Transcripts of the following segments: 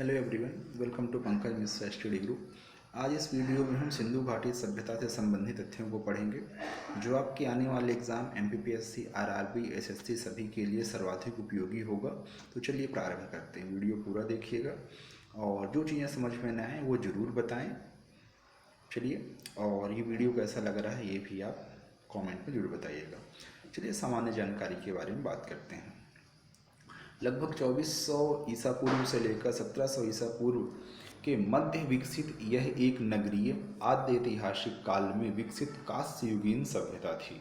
Hello everyone, welcome to Pankaj Mishra study group. आज इस video में हम सिंधु घाटी सभ्यता से संबंधित तथ्यों को पढ़ेंगे जो आपके आने वाले एग्जाम एमपीपीएससी, आरआरबी, एसएससी सभी के लिए सर्वाधिक उपयोगी होगा। तो चलिए प्रारंभ करते हैं। वीडियो पूरा देखिएगा और जो चीज़ें समझ में न आए वो ज़रूर बताएं। चलिए, और ये वीडियो कैसा लग रहा है ये भी आप कमेंट में जरूर बताइएगा। चलिए सामान्य जानकारी के बारे में बात करते हैं। लगभग 2400 ईसा पूर्व से लेकर 1700 ईसा पूर्व के मध्य विकसित यह एक नगरीय आद्य ऐतिहासिक काल में विकसित कांस्ययुगीन सभ्यता थी।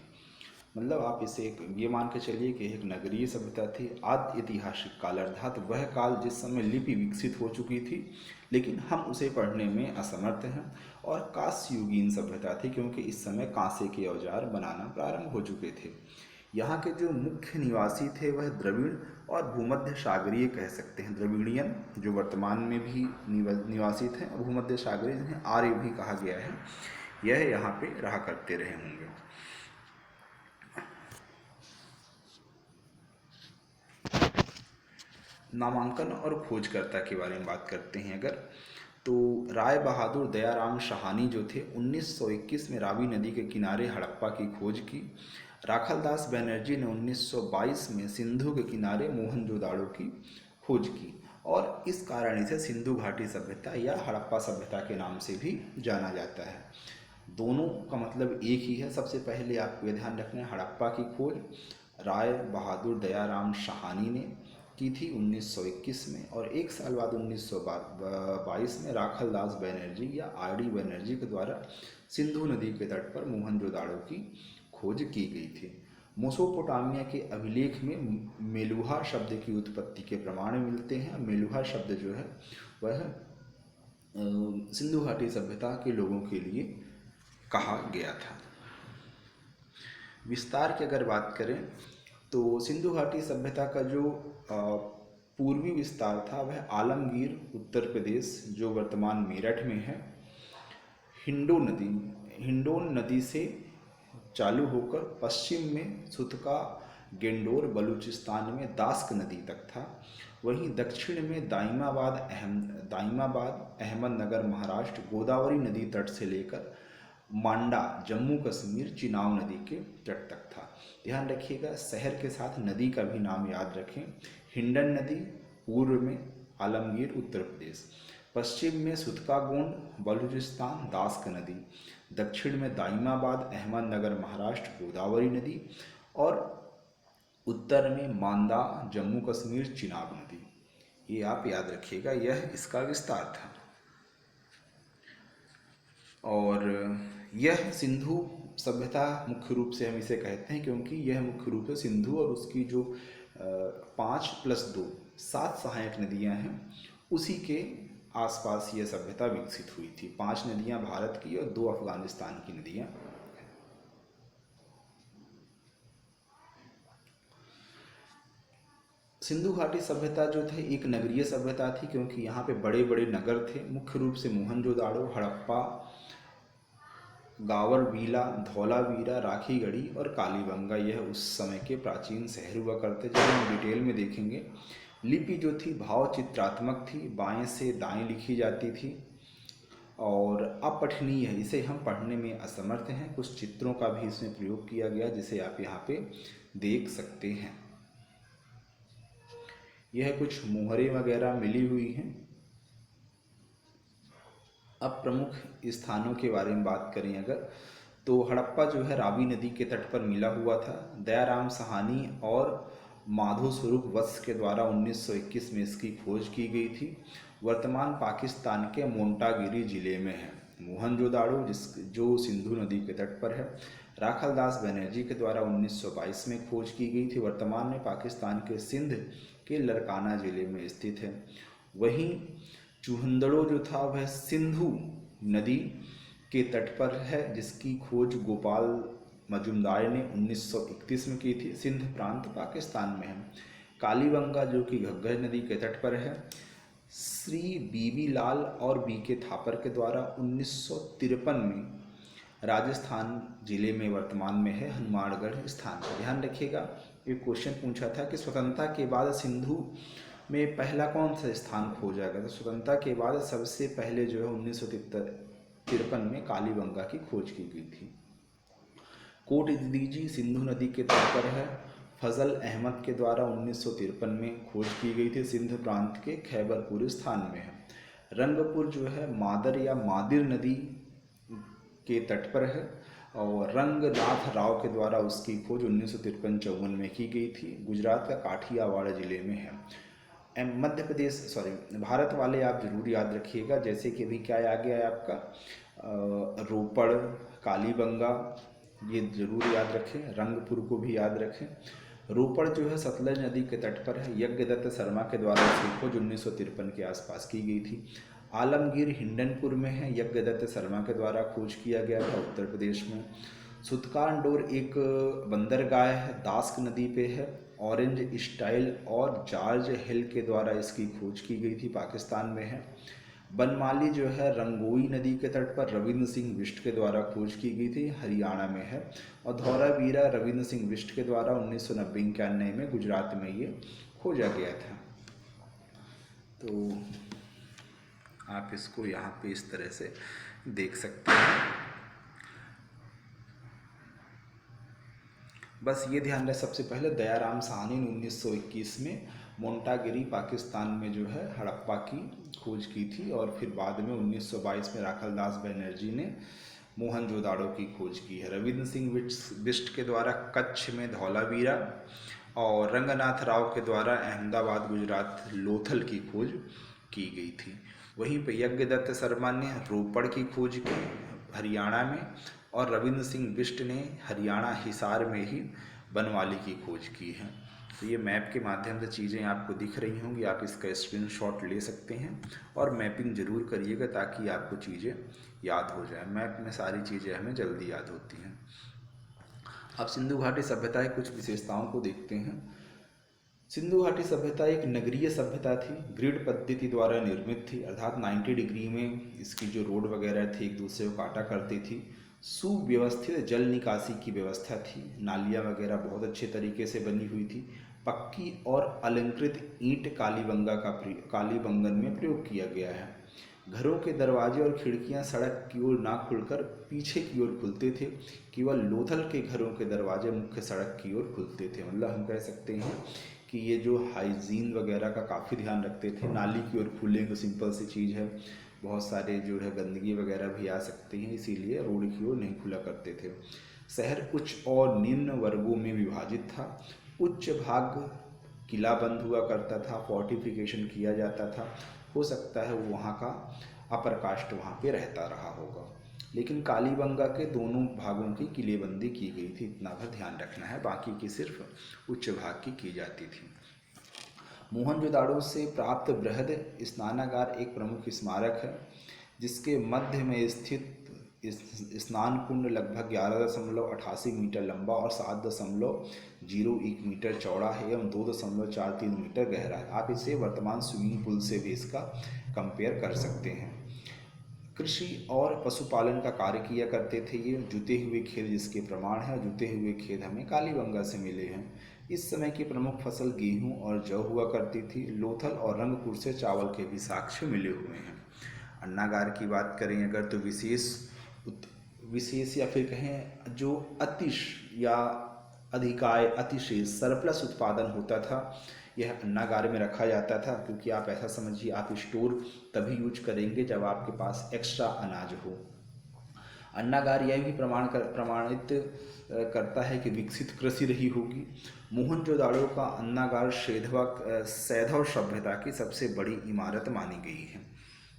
मतलब आप इसे एक ये मान के चलिए कि एक नगरीय सभ्यता थी। आद्य ऐतिहासिक काल अर्थात वह काल जिस समय लिपि विकसित हो चुकी थी लेकिन हम उसे पढ़ने में असमर्थ हैं, और कांस्ययुगीन सभ्यता थी क्योंकि इस समय कांसे के औजार बनाना प्रारंभ हो चुके थे। यहाँ के जो मुख्य निवासी थे वह द्रविड़ और भूमध्य सागरीय कह सकते हैं। द्रविड़ियन जो वर्तमान में भी निवासी थे, और भूमध्य सागरीय जिन्हें आर्य भी कहा गया है, यह यहाँ पे रहा करते रहे होंगे। नामांकन और खोजकर्ता के बारे में बात करते हैं अगर, तो राय बहादुर दयाराम साहनी जो थे 1921 में रावी नदी के किनारे हड़प्पा की खोज की। राखलदास बनर्जी ने 1922 में सिंधु के किनारे मोहनजोदाड़ो की खोज की, और इस कारण इसे सिंधु घाटी सभ्यता या हड़प्पा सभ्यता के नाम से भी जाना जाता है। दोनों का मतलब एक ही है। सबसे पहले आपको ये ध्यान रखना है, हड़प्पा की खोज राय बहादुर दयाराम साहनी ने की थी 1921 में, और एक साल बाद 1922 में राखलदास बनर्जी या आर डी बनर्जी के द्वारा सिंधु नदी के तट पर मोहनजोदाड़ो की खोज की गई थी। मेसोपोटामिया के अभिलेख में मेलुहा शब्द की उत्पत्ति के प्रमाण मिलते हैं। मेलुहा शब्द जो है वह सिंधु घाटी सभ्यता के लोगों के लिए कहा गया था। विस्तार की अगर बात करें तो सिंधु घाटी सभ्यता का जो पूर्वी विस्तार था वह आलमगीर उत्तर प्रदेश जो वर्तमान मेरठ में है, हिंडोन नदी से चालू होकर पश्चिम में सुतका गेंडोर बलूचिस्तान में दास्क नदी तक था। वहीं दक्षिण में दाइमाबाद अहमदनगर महाराष्ट्र गोदावरी नदी तट से लेकर मांडा जम्मू कश्मीर चिनाब नदी के तट तक था। ध्यान रखिएगा, शहर के साथ नदी का भी नाम याद रखें। हिंडन नदी पूर्व में आलमगीर उत्तर प्रदेश, पश्चिम में सुतकागोंड बलूचिस्तान दास्क नदी, दक्षिण में दाइमाबाद अहमदनगर महाराष्ट्र गोदावरी नदी, और उत्तर में मांदा जम्मू कश्मीर चिनाब नदी। ये आप याद रखिएगा, यह इसका विस्तार था। और यह सिंधु सभ्यता मुख्य रूप से हम इसे कहते हैं क्योंकि यह मुख्य रूप से सिंधु और उसकी जो 5+2 7 सहायक नदियां हैं उसी के आसपास यह सभ्यता विकसित हुई थी। 5 नदियां भारत की और 2 अफगानिस्तान की नदियां। सिंधु घाटी सभ्यता जो थे एक नगरीय सभ्यता थी क्योंकि यहाँ पे बड़े बड़े नगर थे, मुख्य रूप से मोहनजोदाड़ो, हड़प्पा, गावरवीला, धौलावीरा, राखीगढ़ी और कालीबंगा यह उस समय के प्राचीन शहर हुआ करते। जब हम डिटेल में देखेंगे, लिपि जो थी भाव चित्रात्मक थी, बाएं से दाएं लिखी जाती थी और अपठनीय है, इसे हम पढ़ने में असमर्थ हैं। कुछ चित्रों का भी इसमें प्रयोग किया गया जिसे आप यहाँ पे देख सकते हैं। यह कुछ मोहरे वगैरह मिली हुई हैं। अब प्रमुख स्थानों के बारे में बात करें अगर, तो हड़प्पा जो है रावी नदी के तट पर मिला हुआ था। दयाराम साहनी और माधो स्वरूप वत्स के द्वारा 1921 में इसकी खोज की गई थी। वर्तमान पाकिस्तान के मोंटागिरी जिले में है। मोहनजोदाड़ो जो सिंधु नदी के तट पर है, राखलदास बनर्जी के द्वारा 1922 में खोज की गई थी। वर्तमान में पाकिस्तान के सिंध के लरकाना जिले में स्थित है। वहीं चूहंदड़ो जो था वह सिंधु नदी के तट पर है जिसकी खोज गोपाल मजुमदार ने 1931 में की थी। सिंध प्रांत पाकिस्तान में है। कालीबंगा जो कि घग्गर नदी के तट पर है, श्री बीबी लाल और बीके थापर के द्वारा 1953 में राजस्थान जिले में वर्तमान में है, हनुमानगढ़ स्थान पर। ध्यान रखिएगा, एक क्वेश्चन पूछा था कि स्वतंत्रता के बाद सिंधु में पहला कौन सा स्थान खोजा गया? तो स्वतंत्रता के बाद सबसे पहले जो है 1953 में कालीबंगा की खोज की गई थी। कोट इदीजी सिंधु नदी के तट पर है। फजल अहमद के द्वारा 1953 में खोज की गई थी। सिंध प्रांत के खैबरपुर स्थान में है। रंगपुर जो है मादर या मादिर नदी के तट पर है और रंगनाथ राव के द्वारा उसकी खोज 1953-54 में की गई थी। गुजरात का काठियावाड़ जिले में है। मध्य प्रदेश भारत वाले आप जरूर याद रखिएगा, जैसे कि अभी क्या आ गया है आपका रोपड़, कालीबंगा, ये जरूर याद रखें। रंगपुर को भी याद रखें। रोपड़ जो है सतलज नदी के तट पर है। यज्ञदत्त शर्मा के द्वारा इसकी खोज 1953 के आसपास की गई थी। आलमगीर हिंडनपुर में है। यज्ञदत्त शर्मा के द्वारा खोज किया गया था उत्तर प्रदेश में। सुतकानडोर एक बंदरगाह है, दास्क नदी पे है। ऑरेंज स्टाइल और जॉर्ज हिल के द्वारा इसकी खोज की गई थी, पाकिस्तान में है। बनमाली जो है रंगोई नदी के तट पर रविंद्र सिंह बिष्ट के द्वारा खोज की गई थी, हरियाणा में है। और धौलावीरा रविंद्र सिंह बिष्ट के द्वारा 1990-91 में गुजरात में ये खोजा गया था। तो आप इसको यहाँ पे इस तरह से देख सकते हैं। बस ये ध्यान रहे, सबसे पहले दयाराम साहनी ने 1921 में मोंटागिरी पाकिस्तान में जो है हड़प्पा की खोज की थी और फिर बाद में 1922 में राखलदास बनर्जी ने मोहनजोदाड़ो की खोज की है। रविंद्र सिंह बिष्ट के द्वारा कच्छ में धौलावीरा और रंगनाथ राव के द्वारा अहमदाबाद गुजरात लोथल की खोज की गई थी। वहीं पर यज्ञदत्त शर्मा ने रोपड़ की खोज की हरियाणा में और रविंद्र सिंह बिष्ट ने हरियाणा हिसार में ही बनवाली की खोज की है। तो ये मैप के माध्यम से चीज़ें आपको दिख रही होंगी, आप इसका स्क्रीनशॉट ले सकते हैं और मैपिंग ज़रूर करिएगा ताकि आपको चीज़ें याद हो जाए। मैप में सारी चीज़ें हमें जल्दी याद होती हैं। अब सिंधु घाटी सभ्यता की कुछ विशेषताओं को देखते हैं। सिंधु घाटी सभ्यता एक नगरीय सभ्यता थी, ग्रिड पद्धति द्वारा निर्मित थी, अर्थात 90 डिग्री में इसकी जो रोड वगैरह थी एक दूसरे को काटा करती थी। सुव्यवस्थित जल निकासी की व्यवस्था थी, नालियाँ वगैरह बहुत अच्छे तरीके से बनी हुई थी। पक्की और अलंकृत ईंट कालीबंगन में प्रयोग किया गया है। घरों के दरवाजे और खिड़कियां सड़क की ओर ना खुलकर पीछे की ओर खुलते थे। केवल लोथल के घरों के दरवाजे मुख्य सड़क की ओर खुलते थे। मतलब हम कह सकते हैं कि ये जो हाइजीन वगैरह का काफ़ी ध्यान रखते थे। नाली की ओर खुलेंगे तो सिंपल सी चीज़ है, बहुत सारे जो है गंदगी वगैरह भी आ सकती हैं, इसीलिए रोड की ओर नहीं खुला करते थे। शहर उच्च और निम्न वर्गों में विभाजित था। उच्च भाग किला बंद हुआ करता था, फोर्टिफिकेशन किया जाता था। हो सकता है वो वहाँ का अपर कास्ट वहाँ पे रहता रहा होगा, लेकिन कालीबंगा के दोनों भागों की किलेबंदी की गई थी, इतना भर ध्यान रखना है। बाकी की सिर्फ उच्च भाग की जाती थी। मोहनजोदाड़ो से प्राप्त बृहद स्नानागार एक प्रमुख स्मारक है, जिसके मध्य में स्थित स्नान कुंड लगभग 11.88 मीटर लंबा और 7.01 मीटर चौड़ा है एवं 2.43 मीटर गहरा है। आप इसे वर्तमान स्विमिंग पूल से भी इसका कंपेयर कर सकते हैं। कृषि और पशुपालन का कार्य किया करते थे ये। जुते हुए खेत जिसके प्रमाण है, जुते हुए खेत हमें कालीबंगा से मिले हैं। इस समय की प्रमुख फसल गेहूं और जौ हुआ करती थी। लोथल और रंगपुर से चावल के भी साक्ष्य मिले हुए हैं। अन्नागार की बात करें अगर तो विशेष या फिर कहें जो अतिश या अधिकाय अतिशेष सरप्लस उत्पादन होता था, यह अन्नागार में रखा जाता था। क्योंकि आप ऐसा समझिए, आप स्टोर तभी यूज करेंगे जब आपके पास एक्स्ट्रा अनाज हो। अन्नागार यह भी प्रमाणित करता है कि विकसित कृषि रही होगी। मोहनजोदाड़ो का अन्नागार सैंधव सभ्यता की सबसे बड़ी इमारत मानी गई है।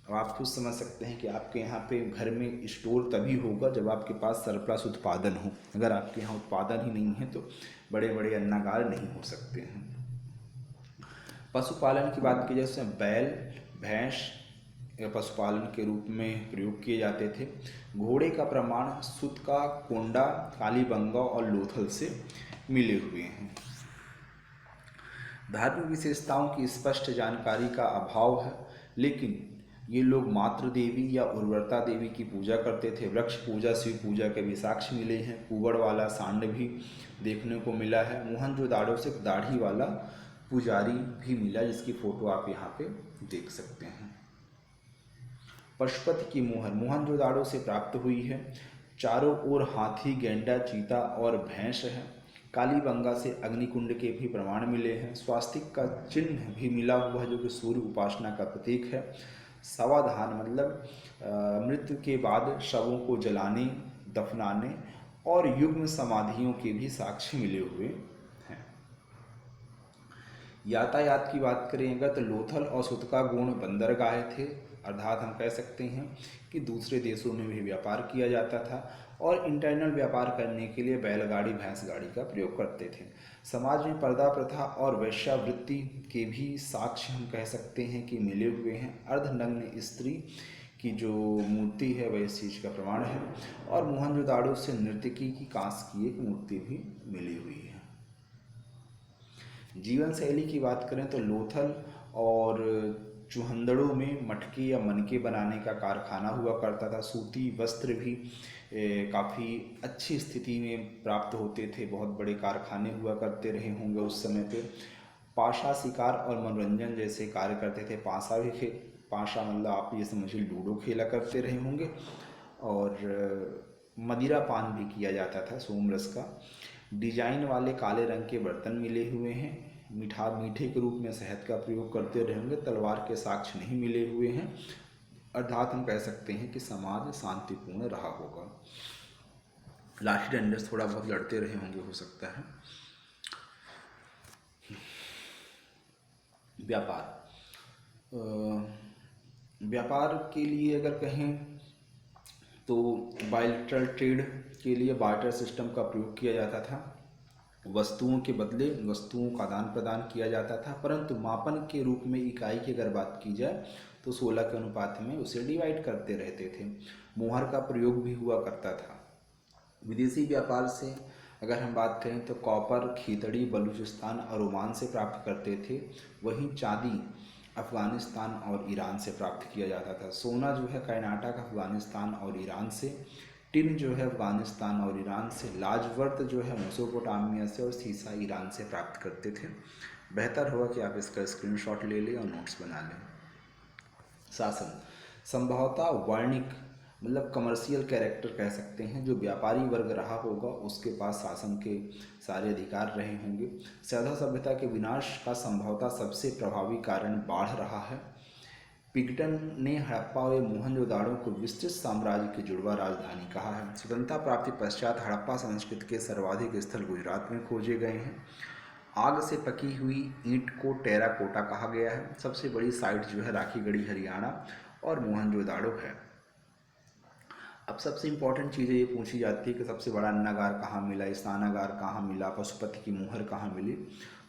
अब आप खुद समझ सकते हैं कि आपके यहाँ पे घर में स्टोर तभी होगा जब आपके पास सरप्लस उत्पादन हो। अगर आपके यहाँ उत्पादन ही नहीं है तो बड़े बड़े अन्नागार नहीं हो सकते हैं। पशुपालन की बात की जाए तो बैल भैंस पशुपालन के रूप में प्रयोग किए जाते थे। घोड़े का प्रमाण सुतका, कोंडा, कालीबंगा और लोथल से मिले हुए हैं। धार्मिक विशेषताओं की स्पष्ट जानकारी का अभाव है, लेकिन ये लोग मातृ देवी या उर्वरता देवी की पूजा करते थे। वृक्ष पूजा, शिव पूजा के भी साक्ष्य मिले हैं। कुबड़ वाला सांड भी देखने को मिला है। मोहनजोदाड़ो से दाढ़ी वाला पुजारी भी मिला, जिसकी फ़ोटो आप यहाँ पे देख सकते हैं। पशुपति की मुहर मोहनजोदाड़ो से प्राप्त हुई है। चारों ओर हाथी, गेंडा, चीता और भैंस है। कालीबंगा से अग्निकुंड के भी प्रमाण मिले हैं। स्वास्तिक का चिन्ह भी मिला हुआ है, जो कि सूर्य उपासना का प्रतीक है। सवाधान मतलब मृत्यु के बाद शवों को जलाने, दफनाने और युग्म समाधियों के भी साक्ष्य मिले हुए हैं। यातायात की बात करें अगर तो लोथल और सुतकागुण बंदरगाह थे, अर्थात हम कह सकते हैं कि दूसरे देशों में भी व्यापार किया जाता था और इंटरनल व्यापार करने के लिए बैलगाड़ी, भैंस गाड़ी का प्रयोग करते थे। समाज में पर्दा प्रथा और वेश्यावृत्ति के भी साक्ष्य हम कह सकते हैं कि मिले हुए हैं। अर्धनग्न स्त्री की जो मूर्ति है वह इस चीज़ का प्रमाण है और मोहनजोदाड़ो से नर्तकी की कांस की एक मूर्ति भी मिली हुई है। जीवन शैली की बात करें तो लोथल और चुहंदड़ों में मटके या मनके बनाने का कारखाना हुआ करता था। सूती वस्त्र भी काफ़ी अच्छी स्थिति में प्राप्त होते थे। बहुत बड़े कारखाने हुआ करते रहे होंगे उस समय पे। पाशा शिकार और मनोरंजन जैसे कार्य करते थे। पाशा मतलब आप ये समझिए लूडो खेला करते रहे होंगे और मदिरा पान भी किया जाता था सोमरस का। डिजाइन वाले काले रंग के बर्तन मिले हुए हैं। मीठे के रूप में शहद का प्रयोग करते रहे होंगे। तलवार के साक्ष्य नहीं मिले हुए हैं, अर्थात हम कह सकते हैं कि समाज शांतिपूर्ण रहा होगा। लाठी डंडे से थोड़ा बहुत लड़ते रहे होंगे, हो सकता है। व्यापार के लिए अगर कहें तो बायलैटरल ट्रेड के लिए बार्टर सिस्टम का प्रयोग किया जाता था। वस्तुओं के बदले वस्तुओं का आदान प्रदान किया जाता था, परंतु मापन के रूप में इकाई की अगर बात की जाए तो 16 के अनुपात में उसे डिवाइड करते रहते थे। मोहर का प्रयोग भी हुआ करता था। विदेशी व्यापार से अगर हम बात करें तो कॉपर, खीतड़ी बलूचिस्तान और ओमान से प्राप्त करते थे। वहीं चांदी अफ़गानिस्तान और ईरान से प्राप्त किया जाता था। सोना जो है कर्नाटक, अफ़गानिस्तान और ईरान से। टिन जो है अफ़गानिस्तान और ईरान से। लाजवर्त जो है मेसोपोटामिया से और सीसा ईरान से प्राप्त करते थे। बेहतर होगा कि आप इसका स्क्रीनशॉट ले लें और नोट्स बना लें। शासन संभवतः वाणिक मतलब कमर्शियल कैरेक्टर कह सकते हैं। जो व्यापारी वर्ग रहा होगा उसके पास शासन के सारे अधिकार रहे होंगे। सौदा सभ्यता के विनाश का संभवतः सबसे प्रभावी कारण बाढ़ रहा है। पिगटन ने हड़प्पा व मोहनजोदाड़ो को विस्तृत साम्राज्य की जुड़वा राजधानी कहा है। स्वतंत्रता प्राप्ति पश्चात हड़प्पा संस्कृति के सर्वाधिक स्थल गुजरात में खोजे गए हैं। आग से पकी हुई ईंट को टेराकोटा कहा गया है। सबसे बड़ी साइट जो है राखीगढ़ी हरियाणा और मोहनजोदाड़ो है। अब सबसे इम्पोर्टेंट चीज़ें ये पूछी जाती है कि सबसे बड़ा अन्नागार कहाँ मिला, स्नानागार कहाँ मिला, पशुपति की मुहर कहाँ मिली।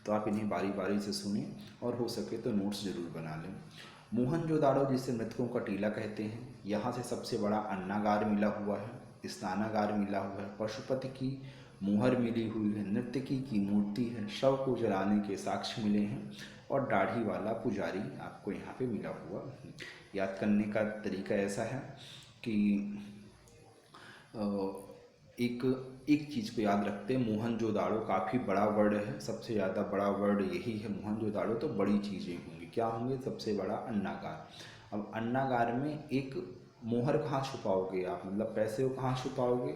तो आप इन्हें बारी बारी से सुने और हो सके तो नोट्स जरूर बना लें। मोहनजोदाड़ो जिसे मृतकों का टीला कहते हैं, यहाँ से सबसे बड़ा अन्नागार मिला हुआ है, स्नानागार मिला हुआ है, पशुपति की मुहर मिली हुई है, नर्तकी की मूर्ति है, शव को जलाने के साक्ष्य मिले हैं और दाढ़ी वाला पुजारी आपको यहाँ पे मिला हुआ। याद करने का तरीका ऐसा है कि एक चीज़ को याद रखते हैं, मोहनजोदाड़ो काफ़ी बड़ा वर्ड है। सबसे ज़्यादा बड़ा वर्ड यही है मोहनजोदाड़ो। तो बड़ी चीज़ें होंगी, क्या होंगे? सबसे बड़ा अन्नागार। अब अन्नागार में एक मोहर कहाँ छुपाओगे आप, मतलब पैसे को कहाँ छुपाओगे?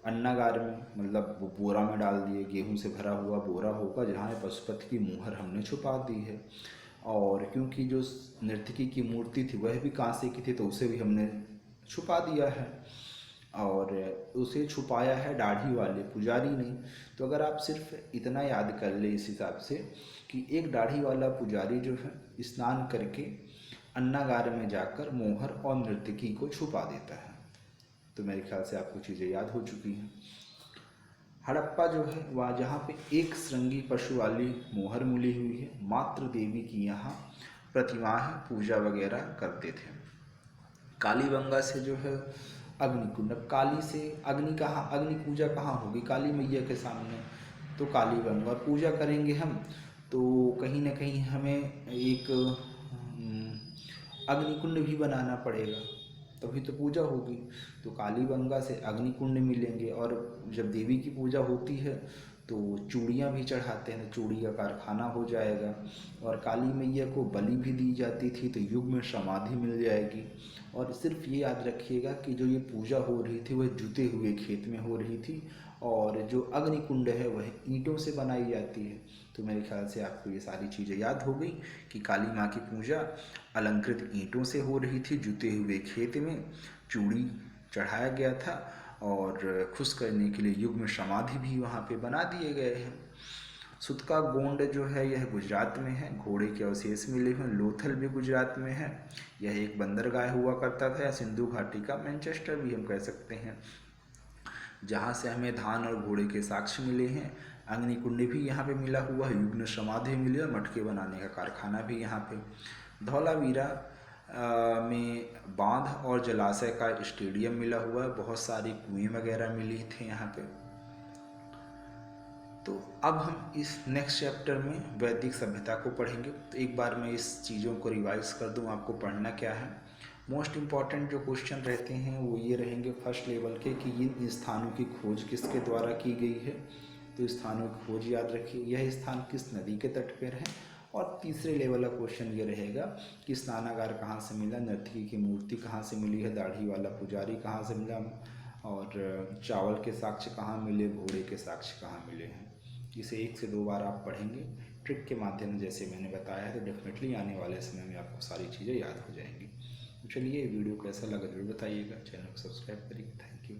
अन्नागार में, मतलब वो बोरा में डाल दिए, गेहूं से भरा हुआ बोरा होगा जहाँ पशुपति की मुहर हमने छुपा दी है। और क्योंकि जो नर्तकी की मूर्ति थी वह भी कांसे की थी तो उसे भी हमने छुपा दिया है और उसे छुपाया है दाढ़ी वाले पुजारी ने। तो अगर आप सिर्फ इतना याद कर ले इस हिसाब से कि एक दाढ़ी वाला पुजारी जो है स्नान करके अन्नागार में जाकर मोहर और नर्तकी को छुपा देता है। तो मेरे ख्याल से आपको चीज़ें याद हो चुकी हैं। हड़प्पा जो है वह जहाँ पे एक श्रृंगी पशु वाली मोहर मिली हुई है, मातृ देवी की यहाँ प्रतिमा है, पूजा वगैरह करते थे। कालीबंगा से जो है अग्निकुंड, काली से अग्नि कहाँ, अग्नि पूजा कहाँ होगी? काली मैया के सामने। तो कालीबंगा पूजा करेंगे हम तो कहीं ना कहीं हमें एक अग्निकुंड भी बनाना पड़ेगा, तभी तो पूजा होगी। तो कालीबंगा से अग्निकुंड मिलेंगे और जब देवी की पूजा होती है तो चूड़ियाँ भी चढ़ाते हैं, तो चूड़ी का कारखाना हो जाएगा। और काली मैया को बलि भी दी जाती थी, तो युग में समाधि मिल जाएगी। और सिर्फ ये याद रखिएगा कि जो ये पूजा हो रही थी वह जुते हुए खेत में हो रही थी, और जो अग्नि कुंड है वह ईंटों से बनाई जाती है। तो मेरे ख्याल से आपको ये सारी चीज़ें याद हो गई कि काली माँ की पूजा अलंकृत ईंटों से हो रही थी, जुते हुए खेत में चूड़ी चढ़ाया गया था, और खुश करने के लिए युग में समाधि भी वहाँ पे बना दिए गए हैं। सुतका गोंड जो है यह गुजरात में है, घोड़े के अवशेष मिले हुए। लोथल भी गुजरात में है, यह एक बंदरगाह हुआ करता था, या सिंधु घाटी का मैनचेस्टर भी हम कह सकते हैं, जहाँ से हमें धान और घोड़े के साक्ष्य मिले हैं। अग्निकुंड भी यहाँ पे मिला हुआ है, युग्न समाधि मिली, और मटके बनाने का कारखाना भी यहाँ पे। धौलावीरा में बांध और जलाशय का स्टेडियम मिला हुआ है, बहुत सारी कुएं वगैरह मिली थे यहाँ पे। तो अब हम इस नेक्स्ट चैप्टर में वैदिक सभ्यता को पढ़ेंगे। तो एक बार मैं इस चीज़ों को रिवाइज कर दूं, आपको पढ़ना क्या है। मोस्ट इम्पॉर्टेंट जो क्वेश्चन रहते हैं वो ये रहेंगे फर्स्ट लेवल के, कि इन स्थानों की खोज किसके द्वारा की गई है। तो स्थानों की खोज याद रखिए, यह स्थान किस नदी के तट पर है। और तीसरे लेवल का क्वेश्चन ये रहेगा कि स्नानागार कहाँ से मिला, नर्तकी की मूर्ति कहाँ से मिली है, दाढ़ी वाला पुजारी कहाँ से मिला, और चावल के साक्ष्य कहाँ मिले, घोड़े के साक्ष्य कहाँ मिले हैं। इसे 1 से 2 बार आप पढ़ेंगे ट्रिक के माध्यम, जैसे मैंने बताया है, तो डेफिनेटली आने वाले समय में आपको सारी चीज़ें याद हो जाएंगी। तो चलिए वीडियो कैसा लगा जरूर बताइएगा, चैनल को सब्सक्राइब करिए। Thank you.